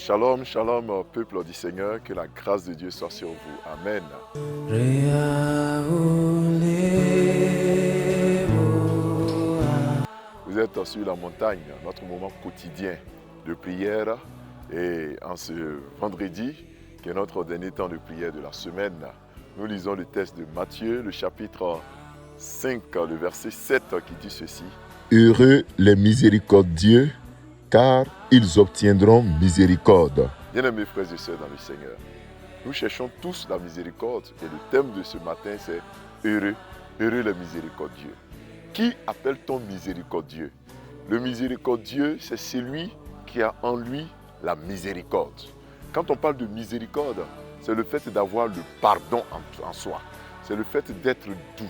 Shalom, shalom, peuple du Seigneur, que la grâce de Dieu soit sur vous. Amen. Vous êtes sur la montagne, notre moment quotidien de prière. Et en ce vendredi, qui est notre dernier temps de prière de la semaine, nous lisons le texte de Matthieu, le chapitre 5, le verset 7, qui dit ceci. Heureux les miséricordieux, car ils obtiendront miséricorde. Bien-aimés frères et sœurs dans le Seigneur, nous cherchons tous la miséricorde et le thème de ce matin c'est heureux, heureux les miséricordieux. Qui appelle-t-on miséricordieux? Le miséricordieux, c'est celui qui a en lui la miséricorde. Quand on parle de miséricorde, c'est le fait d'avoir le pardon en soi. C'est le fait d'être doux.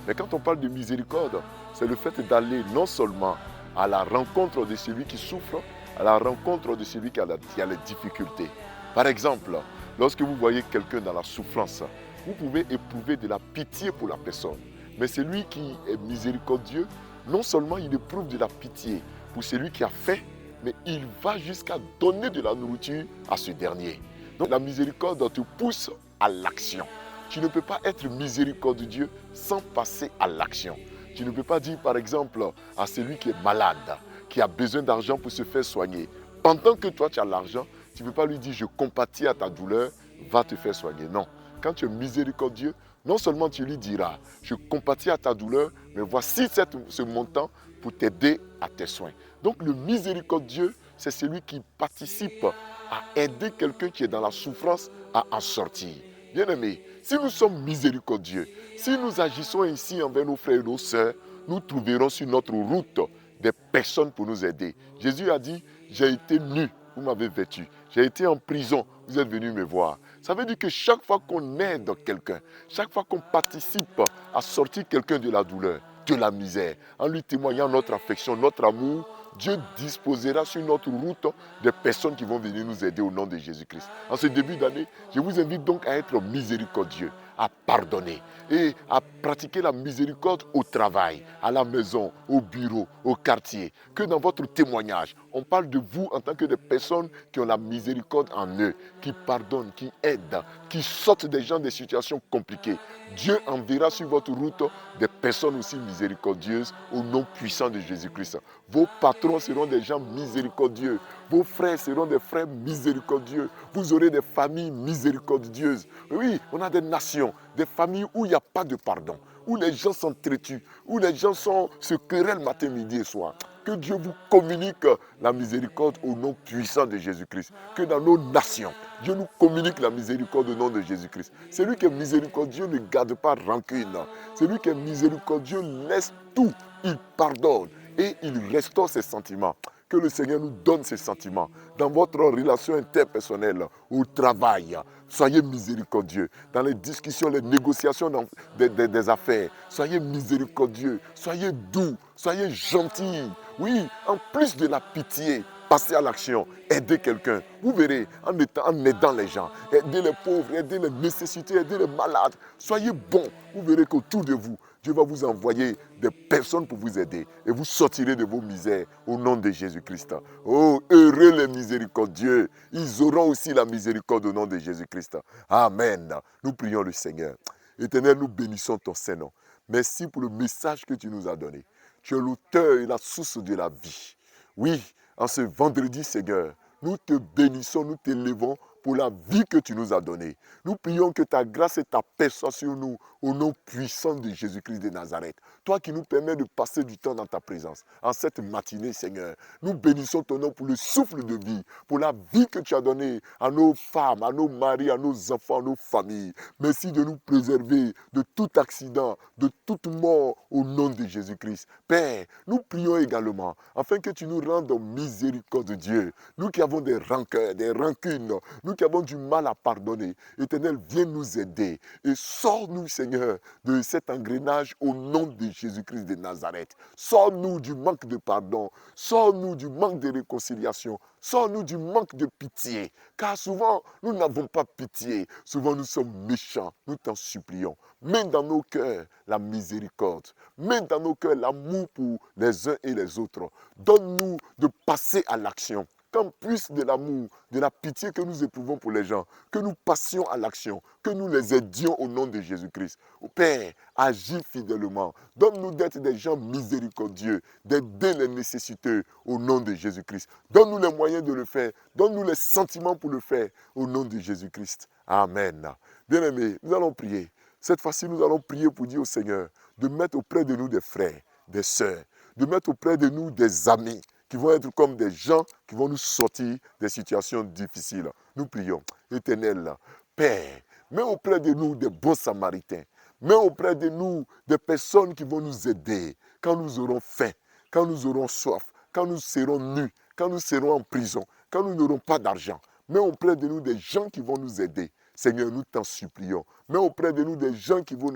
Mais quand on parle de miséricorde, c'est le fait d'aller non seulement à la rencontre de celui qui souffre, à la rencontre de celui qui a les difficultés. Par exemple, lorsque vous voyez quelqu'un dans la souffrance, vous pouvez éprouver de la pitié pour la personne. Mais celui qui est miséricordieux, non seulement il éprouve de la pitié pour celui qui a faim, mais il va jusqu'à donner de la nourriture à ce dernier. Donc la miséricorde te pousse à l'action. Tu ne peux pas être miséricordieux sans passer à l'action. Tu ne peux pas dire par exemple à celui qui est malade, qui a besoin d'argent pour se faire soigner. Pendant que toi tu as l'argent, tu ne peux pas lui dire je compatis à ta douleur, va te faire soigner. Non. Quand tu es miséricordieux, non seulement tu lui diras je compatis à ta douleur, mais voici ce montant pour t'aider à tes soins. Donc le miséricordieux, c'est celui qui participe à aider quelqu'un qui est dans la souffrance à en sortir. Bien-aimés, si nous sommes miséricordieux, si nous agissons ainsi envers nos frères et nos sœurs, nous trouverons sur notre route des personnes pour nous aider. Jésus a dit, j'ai été nu, vous m'avez vêtu. J'ai été en prison, vous êtes venus me voir. Ça veut dire que chaque fois qu'on aide quelqu'un, chaque fois qu'on participe à sortir quelqu'un de la douleur, de la misère, en lui témoignant notre affection, notre amour, Dieu disposera sur notre route des personnes qui vont venir nous aider au nom de Jésus-Christ. En ce début d'année, je vous invite donc à être miséricordieux, à pardonner et à pratiquer la miséricorde au travail, à la maison, au bureau, au quartier. Que dans votre témoignage, on parle de vous en tant que des personnes qui ont la miséricorde en eux, qui pardonnent, qui aident, qui sortent des gens des situations compliquées. Dieu enverra sur votre route des personnes aussi miséricordieuses au nom puissant de Jésus-Christ. Vos patrons seront des gens miséricordieux. Vos frères seront des frères miséricordieux. Vous aurez des familles miséricordieuses. Oui, on a des nations, des familles où il n'y a pas de pardon, où les gens s'entretuent, où les gens se querellent matin, midi et soir. Que Dieu vous communique la miséricorde au nom puissant de Jésus-Christ. Que dans nos nations, Dieu nous communique la miséricorde au nom de Jésus-Christ. Celui qui est miséricordieux ne garde pas rancune. Celui qui est miséricordieux laisse tout. Il pardonne et il restaure ses sentiments. Que le Seigneur nous donne ces sentiments. Dans votre relation interpersonnelle, au travail, soyez miséricordieux. Dans les discussions, les négociations des affaires, soyez miséricordieux. Soyez doux, soyez gentils. Oui, en plus de la pitié, passez à l'action, aidez quelqu'un. Vous verrez, en aidant les gens, aidez les pauvres, aidez les nécessités, aidez les malades. Soyez bons. Vous verrez qu'autour de vous, Dieu va vous envoyer des personnes pour vous aider et vous sortirez de vos misères au nom de Jésus-Christ. Oh, heureux les miséricordieux. Ils auront aussi la miséricorde au nom de Jésus-Christ. Amen. Nous prions le Seigneur. Éternel, nous bénissons ton Saint-Nom. Merci pour le message que tu nous as donné. Tu es l'auteur et la source de la vie. Oui, en ce vendredi, Seigneur, nous te bénissons, nous t'élevons pour la vie que tu nous as donnée. Nous prions que ta grâce et ta paix soient sur nous au nom puissant de Jésus-Christ de Nazareth. Toi qui nous permets de passer du temps dans ta présence. En cette matinée, Seigneur, nous bénissons ton nom pour le souffle de vie, pour la vie que tu as donnée à nos femmes, à nos maris, à nos enfants, à nos familles. Merci de nous préserver de tout accident, de toute mort au nom de Jésus-Christ. Père, nous prions également afin que tu nous rendes miséricorde, Dieu. Nous qui avons des rancœurs, des rancunes, nous qui avons du mal à pardonner. Éternel, viens nous aider et sors-nous, Seigneur, de cet engrenage au nom de Jésus-Christ de Nazareth. Sors-nous du manque de pardon, sors-nous du manque de réconciliation, sors-nous du manque de pitié. Car souvent, nous n'avons pas pitié. Souvent, nous sommes méchants. Nous t'en supplions. Mets dans nos cœurs la miséricorde. Mets dans nos cœurs l'amour pour les uns et les autres. Donne-nous de passer à l'action. qu'en plus de l'amour, de la pitié que nous éprouvons pour les gens, que nous passions à l'action, que nous les aidions au nom de Jésus-Christ. Père, agis fidèlement. Donne-nous d'être des gens miséricordieux, d'aider les nécessiteux au nom de Jésus-Christ. Donne-nous les moyens de le faire. Donne-nous les sentiments pour le faire au nom de Jésus-Christ. Amen. Bien-aimés, nous allons prier. Cette fois-ci, nous allons prier pour dire au Seigneur de mettre auprès de nous des frères, des sœurs, de mettre auprès de nous des amis qui vont être comme des gens qui vont nous sortir des situations difficiles. Nous prions. Éternel, Père, mets auprès de nous des bons samaritains. Mets auprès de nous des personnes qui vont nous aider quand nous aurons faim, quand nous aurons soif, quand nous serons nus, quand nous serons en prison, quand nous n'aurons pas d'argent. Mets auprès de nous des gens qui vont nous aider. Seigneur, nous t'en supplions. Mets auprès de nous des gens qui vont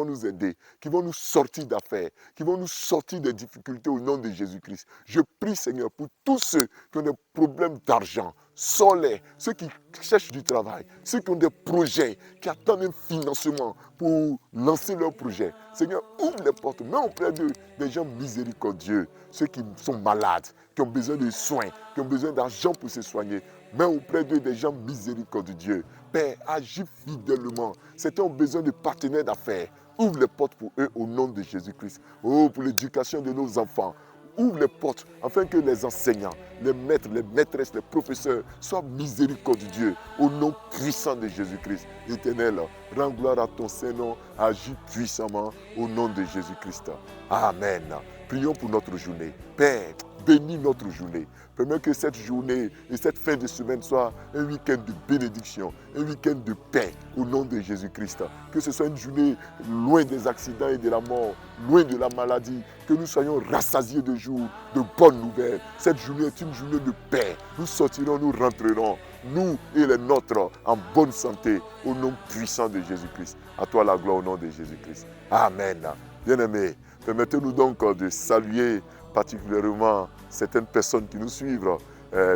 nous aider, qui vont nous sortir d'affaires, qui vont nous sortir des difficultés au nom de Jésus-Christ. Je prie, Seigneur, pour tous ceux qui ont des problèmes d'argent. Sors-les, ceux qui cherchent du travail, ceux qui ont des projets, qui attendent un financement pour lancer leurs projets. Seigneur, ouvre les portes, mets auprès d'eux des gens miséricordieux, ceux qui sont malades, qui ont besoin de soins, qui ont besoin d'argent pour se soigner. Mets auprès d'eux des gens miséricordieux. Père, agis fidèlement. Certains ont besoin de partenaires d'affaires. Ouvre les portes pour eux au nom de Jésus-Christ. Oh, pour l'éducation de nos enfants. Ouvre les portes afin que les enseignants, les maîtres, les maîtresses, les professeurs soient miséricordieux au nom puissant de Jésus-Christ. Éternel, rends gloire à ton Saint-Nom, agis puissamment au nom de Jésus-Christ. Amen. Prions pour notre journée. Père, bénis notre journée. Permets que cette journée et cette fin de semaine soit un week-end de bénédiction, un week-end de paix au nom de Jésus-Christ. Que ce soit une journée loin des accidents et de la mort, loin de la maladie, que nous soyons rassasiés de jours, de bonnes nouvelles. Cette journée est une journée de paix. Nous sortirons, nous rentrerons, nous et les nôtres, en bonne santé, au nom puissant de Jésus-Christ. À toi la gloire au nom de Jésus-Christ. Amen. Bien-aimés, permettez-nous donc de saluer particulièrement certaines personnes qui nous suivent.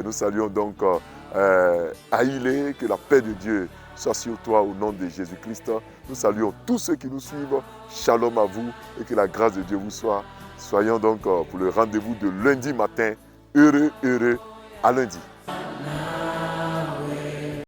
Nous saluons donc Aïlé, que la paix de Dieu soit sur toi au nom de Jésus-Christ. Nous saluons tous ceux qui nous suivent. Shalom à vous et que la grâce de Dieu vous soit. Soyons donc pour le rendez-vous de lundi matin. Heureux à lundi.